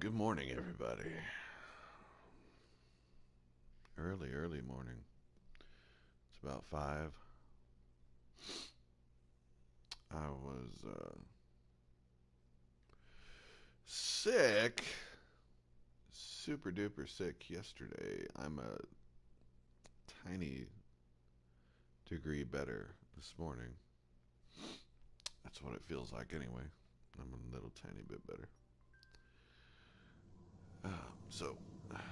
Good morning, everybody. Early morning. It's about 5. I was sick, super duper sick yesterday. I'm a tiny degree better this morning. That's what it feels like anyway. I'm a little tiny bit better. So, nice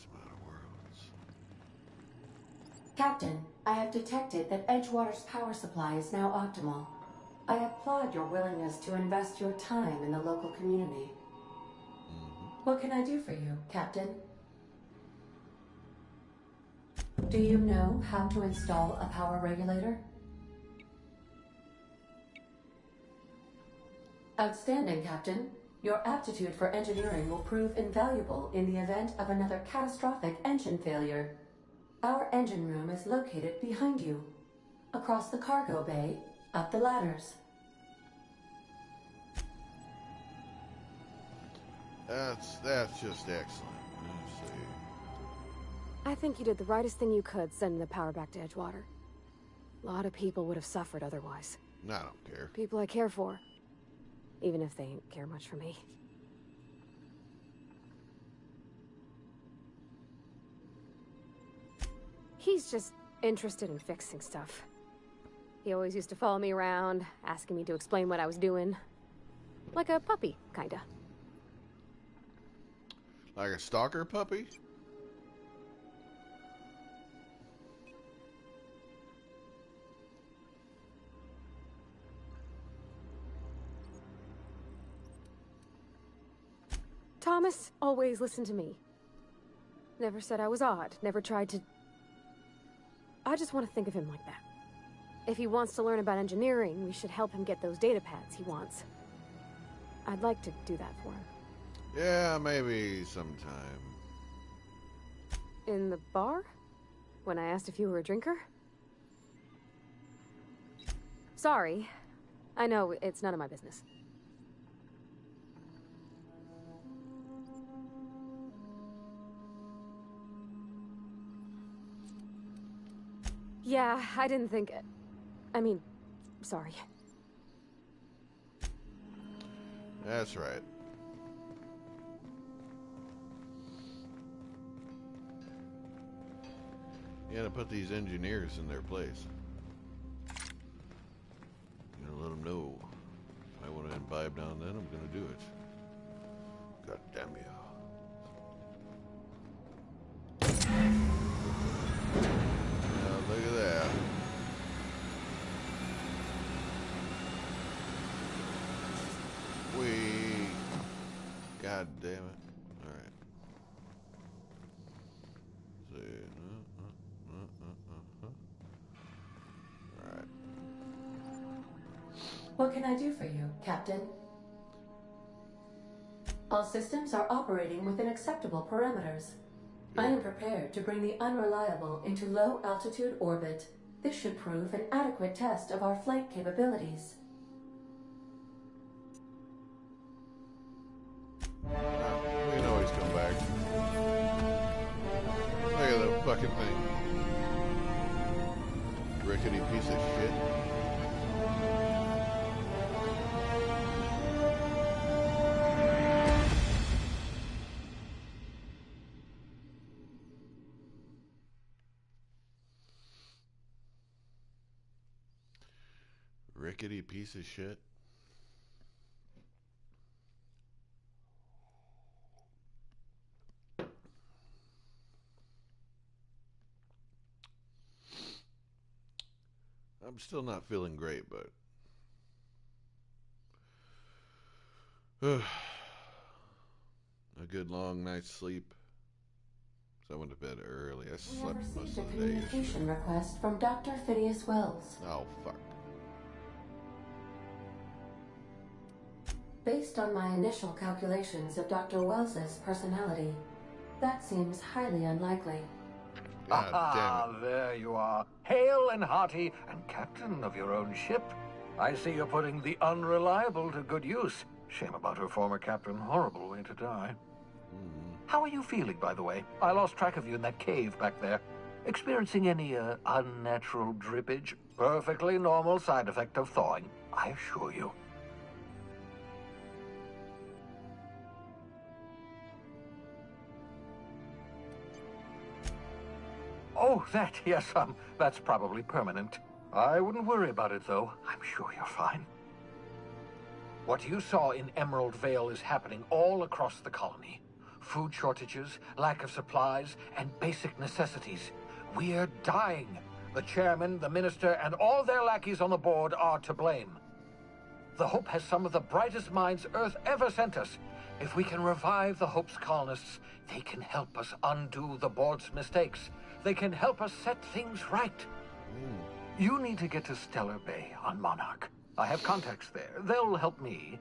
amount of worlds. Captain, I have detected that Edgewater's power supply is now optimal. I applaud your willingness to invest your time in the local community. What can I do for you, Captain? Do you know how to install a power regulator? Outstanding, Captain. Your aptitude for engineering will prove invaluable in the event of another catastrophic engine failure. Our engine room is located behind you. Across the cargo bay, up the ladders. That's just excellent. Let's see. I think you did the rightest thing you could sending the power back to Edgewater. A lot of people would have suffered otherwise. I don't care. People I care for. Even if they ain't care much for me. He's just interested in fixing stuff. He always used to follow me around, asking me to explain what I was doing. Like a puppy, kinda. Like a stalker puppy? Thomas always listened to me. Never said I was odd, never tried to... I just want to think of him like that. If he wants to learn about engineering, we should help him get those data pads he wants. I'd like to do that for him. Yeah, maybe sometime. In the bar? When I asked if you were a drinker? Sorry. I know, it's none of my business. Yeah, I didn't think it. I mean, sorry. That's right. You gotta put these engineers in their place. You gotta let them know. If I want to imbibe down then, I'm gonna do it. God damn you. Now, look at that. God damn it. Alright. See. Alright. What can I do for you, Captain? All systems are operating within acceptable parameters. I am prepared to bring the unreliable into low-altitude orbit. This should prove an adequate test of our flight capabilities. We can always come back. Look at that fucking thing. Rickety piece of shit. Rickety piece of shit. I'm still not feeling great, but a good long night's sleep. So I went to bed early. I We have slept most received a of the day communication yesterday. request from Dr. Phineas Wells. Oh, fuck. Based on my initial calculations of Dr. Wells's personality, that seems highly unlikely. God damn it. There you are, hale and hearty, and captain of your own ship. I see you're putting the unreliable to good use. Shame about her former captain. Horrible way to die. How are you feeling, by the way? I lost track of you in that cave back there. Experiencing any, unnatural drippage? Perfectly normal side effect of thawing, I assure you. Oh, yes, that's probably permanent. I wouldn't worry about it, though. I'm sure you're fine. What you saw in Emerald Vale is happening all across the colony. Food shortages, lack of supplies, and basic necessities. We're dying. The chairman, the minister, and all their lackeys on the board are to blame. The Hope has some of the brightest minds Earth ever sent us. If we can revive the Hope's colonists, they can help us undo the board's mistakes. They can help us set things right. You need to get to Stellar Bay on Monarch. I have contacts there. They'll help me,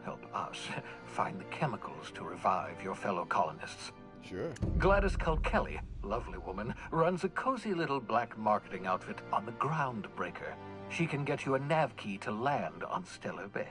help us, find the chemicals to revive your fellow colonists. Sure. Gladys Culkelly, lovely woman, runs a cozy little black marketing outfit on the Groundbreaker. She can get you a nav key to land on Stellar Bay.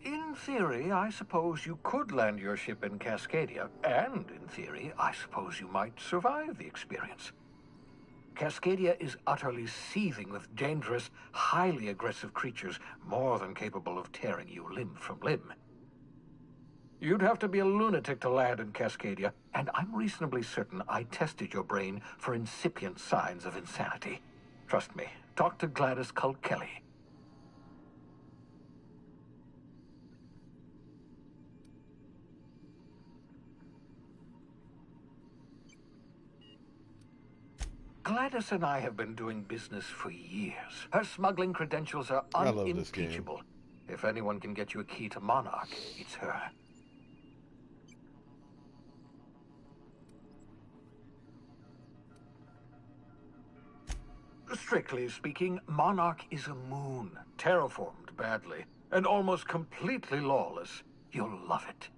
In theory, I suppose you could land your ship in Cascadia, and in theory, I suppose you might survive the experience. Cascadia is utterly seething with dangerous, highly aggressive creatures, more than capable of tearing you limb from limb. You'd have to be a lunatic to land in Cascadia, and I'm reasonably certain I tested your brain for incipient signs of insanity. Trust me, talk to Gladys Culkelly. Gladys and I have been doing business for years. Her smuggling credentials are unimpeachable. If anyone can get you a key to Monarch, it's her. Strictly speaking, Monarch is a moon, terraformed badly, and almost completely lawless. You'll love it.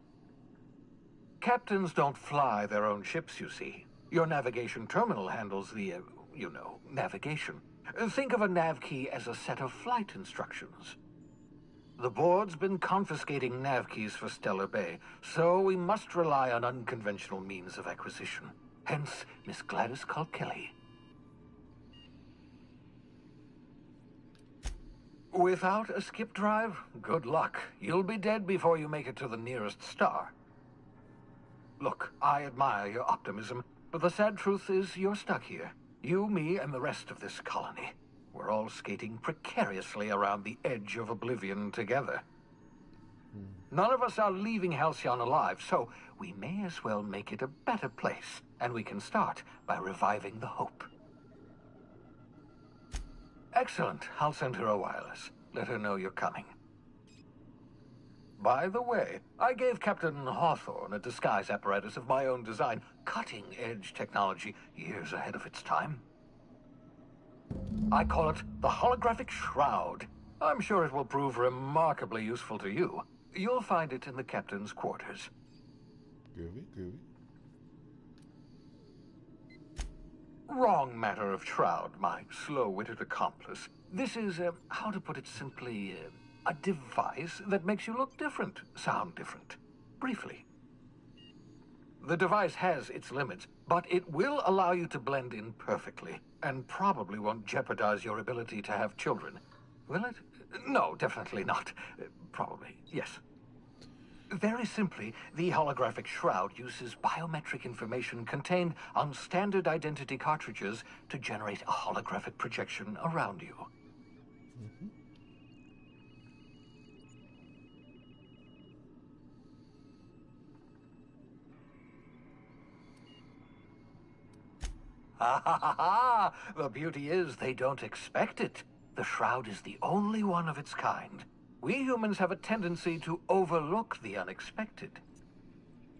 Captains don't fly their own ships, you see. Your navigation terminal handles the, navigation. Think of a nav key as a set of flight instructions. The board's been confiscating nav keys for Stellar Bay, so we must rely on unconventional means of acquisition. Hence, Miss Gladys Culkelly. Without a skip drive, good luck. You'll be dead before you make it to the nearest star. Look, I admire your optimism, but the sad truth is you're stuck here. You, me, and the rest of this colony. We're all skating precariously around the edge of oblivion together. None of us are leaving Halcyon alive, so we may as well make it a better place, and we can start by reviving the Hope. Excellent. I'll send her a wireless. Let her know you're coming. By the way, I gave Captain Hawthorne a disguise apparatus of my own design, cutting-edge technology years ahead of its time. I call it the Holographic Shroud. I'm sure it will prove remarkably useful to you. You'll find it in the captain's quarters. Groovy, groovy. Wrong matter of Shroud, my slow-witted accomplice. This is, how to put it simply, a device that makes you look different, sound different. Briefly. The device has its limits, but it will allow you to blend in perfectly, and probably won't jeopardize your ability to have children. Will it? No, definitely not. Probably, yes. Very simply, the holographic shroud uses biometric information contained on standard identity cartridges to generate a holographic projection around you. Ha ha ha ha! The beauty is they don't expect it. The shroud is the only one of its kind. We humans have a tendency to overlook the unexpected.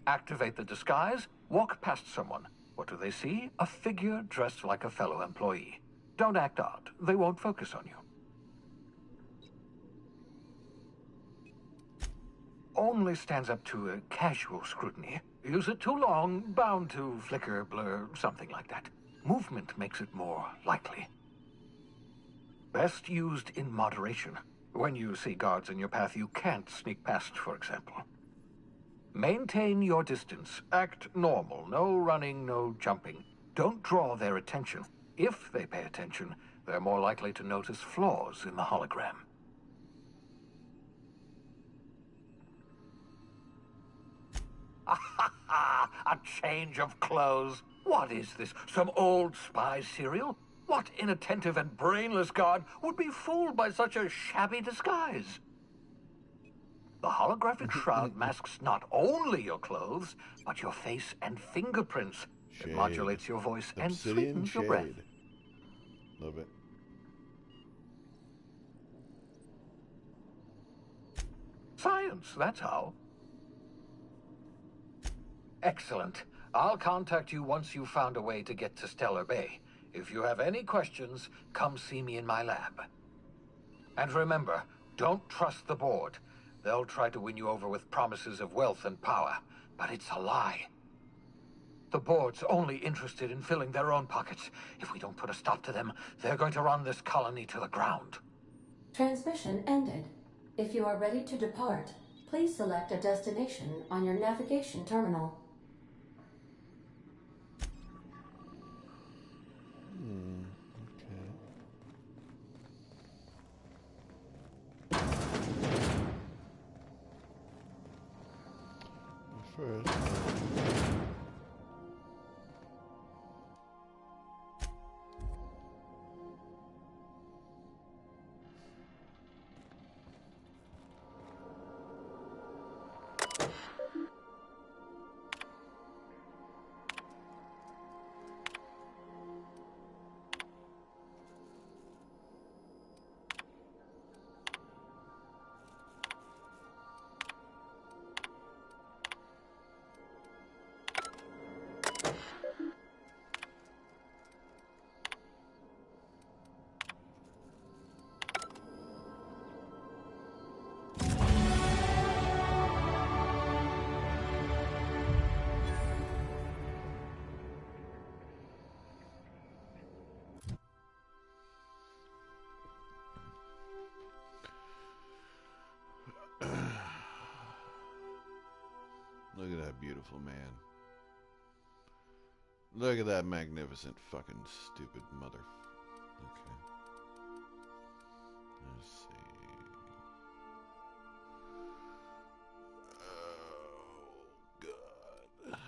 Activate the disguise, walk past someone. What do they see? A figure dressed like a fellow employee. Don't act odd. They won't focus on you. only stands up to a casual scrutiny. Use it too long, bound to flicker, blur, something like that. Movement makes it more likely. Best used in moderation. When you see guards in your path you can't sneak past, for example. Maintain your distance. Act normal. No running, no jumping. Don't draw their attention. If they pay attention, they're more likely to notice flaws in the hologram. A change of clothes. What is this? Some old spy serial? What inattentive and brainless guard would be fooled by such a shabby disguise? The holographic shroud masks not only your clothes, but your face and fingerprints. It modulates your voice and sweetens your breath. Love it. Science, that's how. Excellent. I'll contact you once you've found a way to get to Stellar Bay. If you have any questions, come see me in my lab. And remember, don't trust the board. They'll try to win you over with promises of wealth and power, but it's a lie. The board's only interested in filling their own pockets. If we don't put a stop to them, they're going to run this colony to the ground. Transmission ended. If you are ready to depart, please select a destination on your navigation terminal. First, look at that beautiful man. Look at that magnificent fucking stupid mother. Okay. Let's see. Oh, God.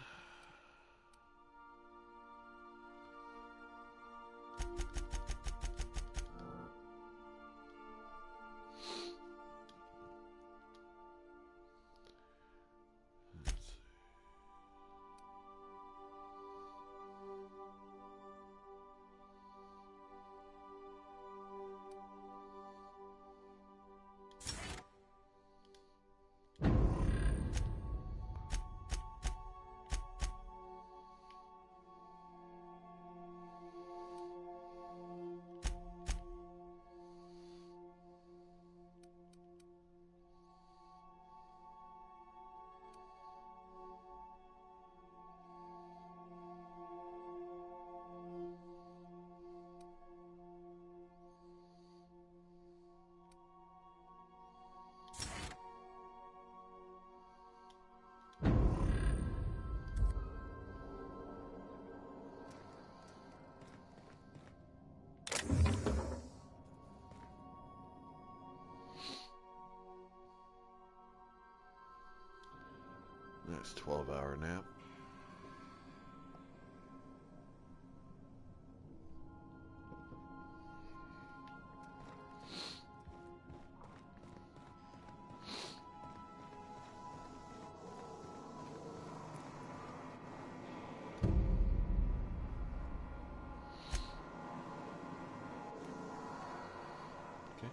Nice 12-hour nap. Okay.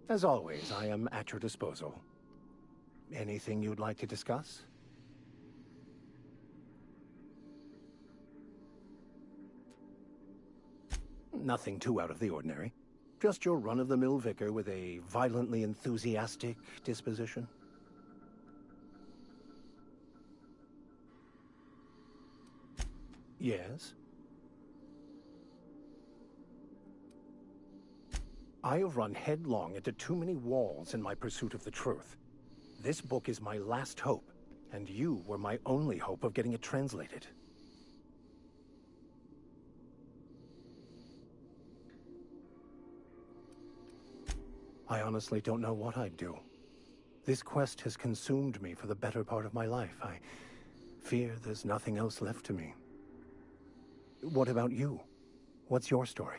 As always, I am at your disposal. Anything you'd like to discuss? Nothing too out of the ordinary. Just your run-of-the-mill vicar with a violently enthusiastic disposition. Yes? I have run headlong into too many walls in my pursuit of the truth. This book is my last hope, and you were my only hope of getting it translated. I honestly don't know what I'd do. This quest has consumed me for the better part of my life. I fear there's nothing else left to me. What about you? What's your story?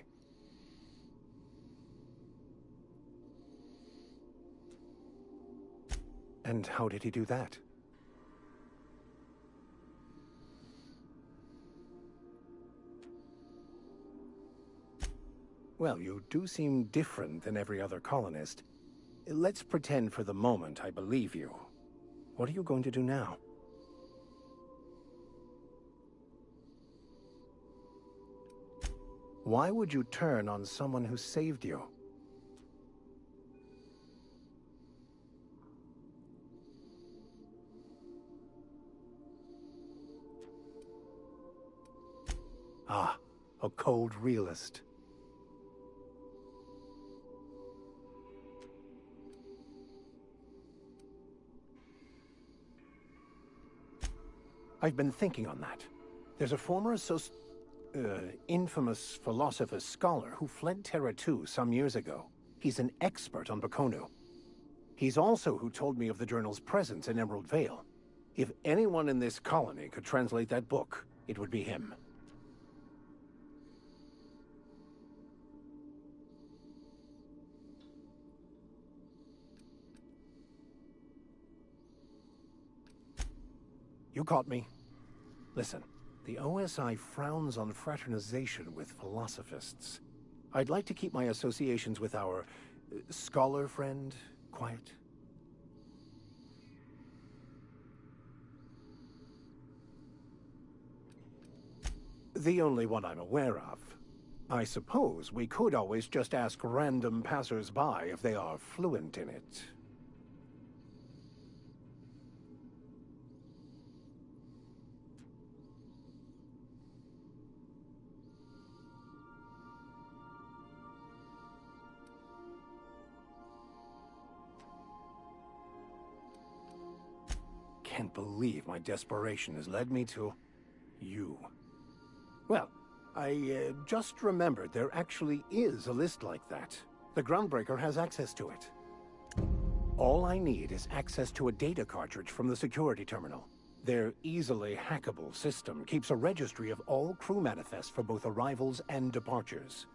And how did he do that? Well, you do seem different than every other colonist. Let's pretend for the moment I believe you. What are you going to do now? Why would you turn on someone who saved you? Ah, a cold realist. I've been thinking on that. There's a former infamous philosopher scholar who fled Terra 2 some years ago. He's an expert on Baconu. He's also who told me of the journal's presence in Emerald Vale. If anyone in this colony could translate that book, it would be him. You caught me. Listen, the OSI frowns on fraternization with philosophists. I'd like to keep my associations with our scholar friend quiet. The only one I'm aware of. I suppose we could always just ask random passers-by if they are fluent in it. Can't believe my desperation has led me to you. Well, I just remembered there actually is a list like that. The Groundbreaker has access to it. All I need is access to a data cartridge from the security terminal. Their easily hackable system keeps a registry of all crew manifests for both arrivals and departures.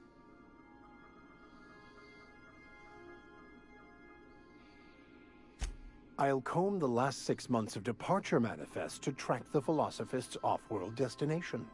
I'll comb the last 6 months of departure manifests to track the Philosophist's off-world destination.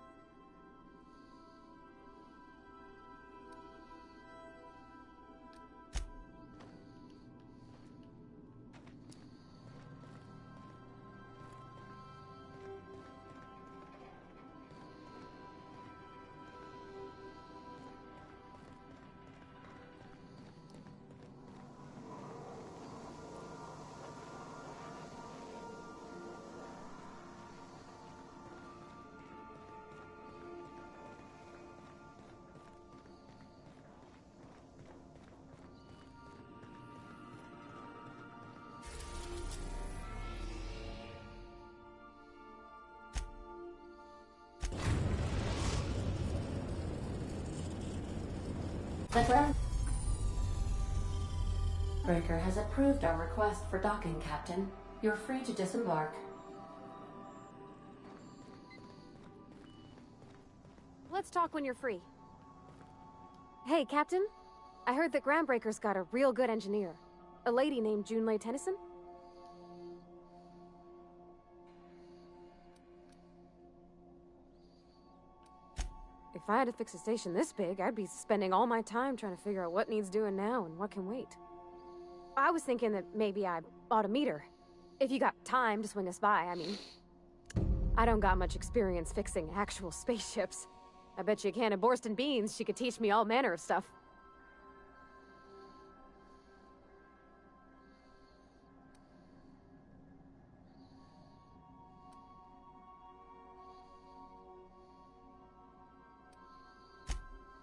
The Groundbreaker has approved our request for docking, Captain. You're free to disembark. Let's talk when you're free. Hey, Captain. I heard that Groundbreaker's got a real good engineer. A lady named Junlei Tennyson? If I had to fix a station this big, I'd be spending all my time trying to figure out what needs doing now and what can wait. I was thinking that maybe I ought to meet her. If you got time to swing us by, I mean. I don't got much experience fixing actual spaceships. I bet you a can of Borston beans she could teach me all manner of stuff.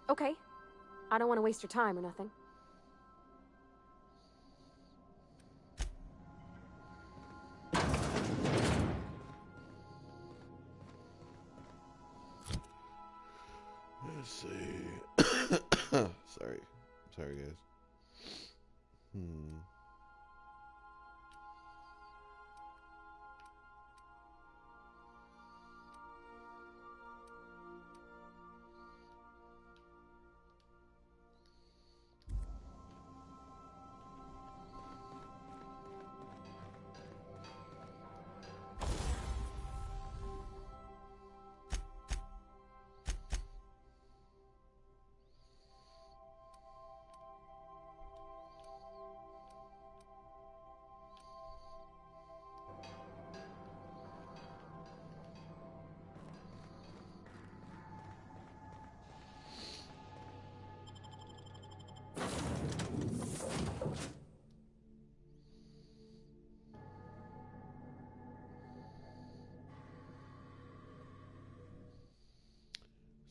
Okay. I don't want to waste your time or nothing. Let's see. Sorry. Sorry, guys.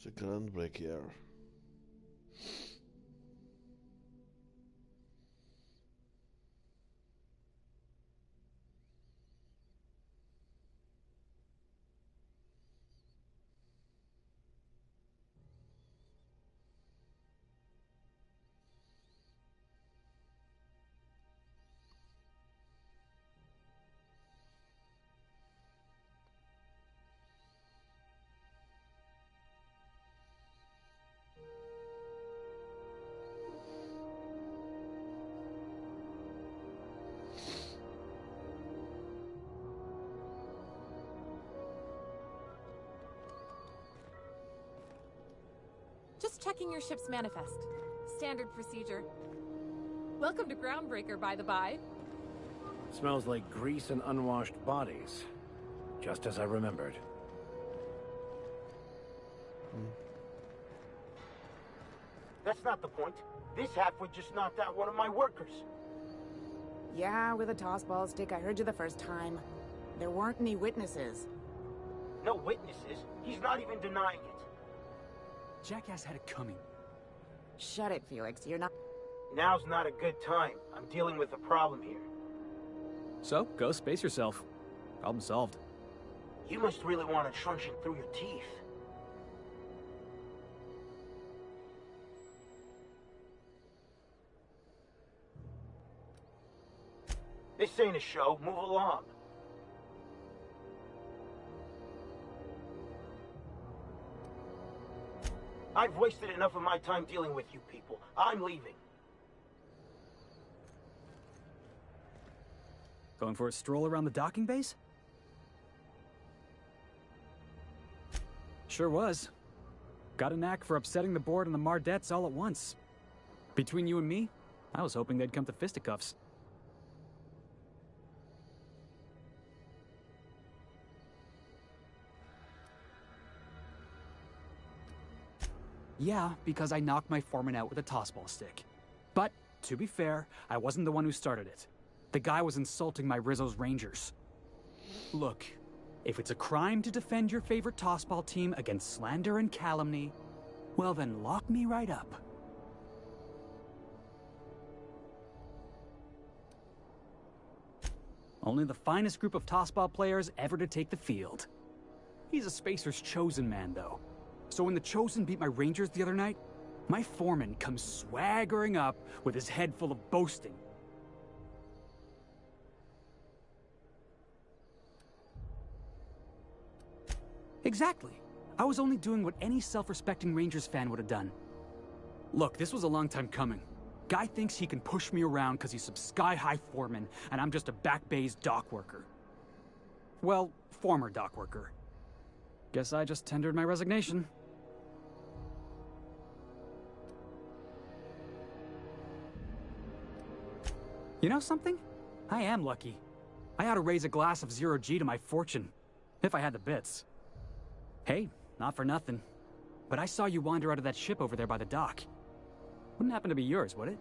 The Groundbreaker. Just checking your ship's manifest. Standard procedure. Welcome to Groundbreaker, by the by. Smells like grease and unwashed bodies. Just as I remembered. That's not the point. This halfwit just knocked out one of my workers. Yeah, with a tossball stick. I heard you the first time. There weren't any witnesses. No witnesses. He's not even denying it. Jackass had it coming. Shut it, Felix. You're not... Now's not a good time. I'm dealing with a problem here. So, go space yourself. Problem solved. You must really want a truncheon through your teeth. This ain't a show. Move along. I've wasted enough of my time dealing with you people. I'm leaving. Going for a stroll around the docking base? Sure was. Got a knack for upsetting the board and the Mardettes all at once. Between you and me, I was hoping they'd come to fisticuffs. Yeah, because I knocked my foreman out with a tossball stick. But, to be fair, I wasn't the one who started it. The guy was insulting my Rizzo's Rangers. Look, if it's a crime to defend your favorite tossball team against slander and calumny, well then lock me right up. Only the finest group of tossball players ever to take the field. He's a Spacer's chosen man, though. So when the Chosen beat my Rangers the other night, my foreman comes swaggering up with his head full of boasting. Exactly. I was only doing what any self-respecting Rangers fan would have done. Look, this was a long time coming. Guy thinks he can push me around because he's some sky-high foreman, and I'm just a back bay's dock worker. Well, former dock worker. Guess I just tendered my resignation. You know something? I am lucky. I ought to raise a glass of zero-G to my fortune, if I had the bits. Hey, not for nothing, but I saw you wander out of that ship over there by the dock. Wouldn't happen to be yours, would it?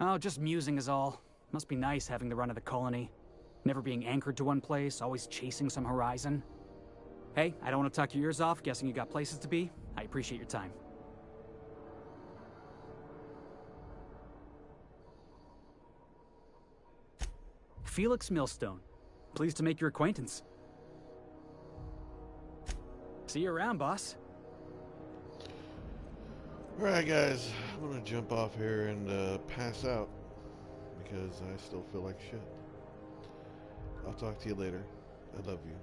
Oh, just musing is all. Must be nice having the run of the colony. Never being anchored to one place, always chasing some horizon. Hey, I don't want to talk your ears off, guessing you got places to be. I appreciate your time. Felix Millstone. Pleased to make your acquaintance. See you around, boss. Alright guys, I'm gonna jump off here and pass out because I still feel like shit. I'll talk to you later. I love you.